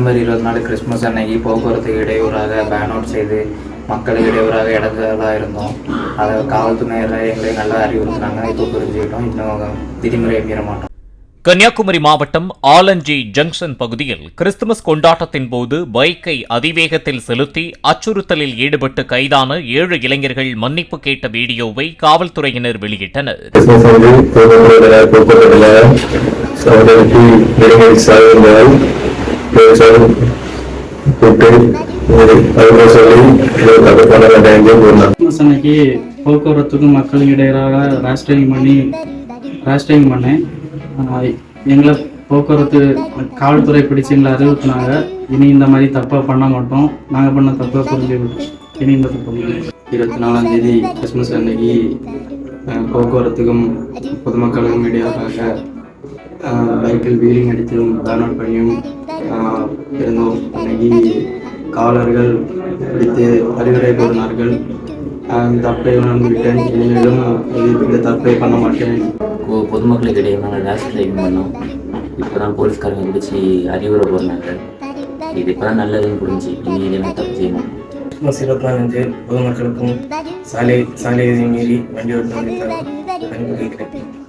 December 24 Christmas அன்னைக்கு போக்குவரத்துக்கு இடையூறாக பேன் அவுட் செய்து மக்களுக்கு இடையூறாக இடங்களாக இருந்தோம். அதை காவல்துறையினர் எங்களை நல்லா அறிவுறுத்தினாங்க. இப்போ புரிஞ்சுக்கிட்டோம். இன்னும் விதிமுறையை மீற மாட்டோம். கன்னியாகுமரி மாவட்டம் ஆலஞ்சி ஜங்ஷன் பகுதியில் கிறிஸ்துமஸ் கொண்டாட்டத்தின் போது பைக்கை அதிவேகத்தில் செலுத்தி அச்சுறுத்தலில் ஈடுபட்டு கைதான 7 இளைஞர்கள் மன்னிப்பு கேட்ட வீடியோவை காவல்துறையினர் வெளியிட்டனர். அன்னைக்கு போக்குவரத்துக்கும் மக்களுக்கு இடையிலாக ரேஸ்டிங் பண்ணேன். எங்களை போக்குவரத்து காவல்துறை பிடிச்சு எங்களை அறிவுறுத்தினாங்க. இனி இந்த மாதிரி தப்பாக பண்ண மாட்டோம். நாங்கள் பண்ண தப்பாக புரிஞ்சுக்கிட்டோம். இனி இந்த தப்பு 24ஆம் தேதி கிறிஸ்மஸ் அன்னைக்கு போக்குவரத்துக்கும் பொதுமக்களுக்கும் இடையாக பைக்கில் வீலிங் அடித்தும் பேன் அவுட் பண்ணியும் இருந்தோம். அன்னைக்கு காவலர்கள் பிடித்து அறிவுரை கூறினார்கள். தப்பை உணர்ந்துவிட்டேன். இனிமேலும் இந்த தப்பை பண்ண மாட்டேன். பொதுமக்களுக்கு இடையே நாங்கள் ரேஷ் டிரைவிங் பண்ணோம். இப்போ தான் போலீஸ்காரங்க பிடிச்சி அறிவுரை போடுறாங்க. இது இப்போ தான் நல்லதுன்னு புரிஞ்சு இனி இதெல்லாம் தப்பு செய்ய மாட்டோம். கிறிஸ்மஸ் 24 பொதுமக்களுக்கும் சாலை விதியை மீறி வண்டி ஓட்டுவதற்கு அனுப்பி வைக்கிறேன்.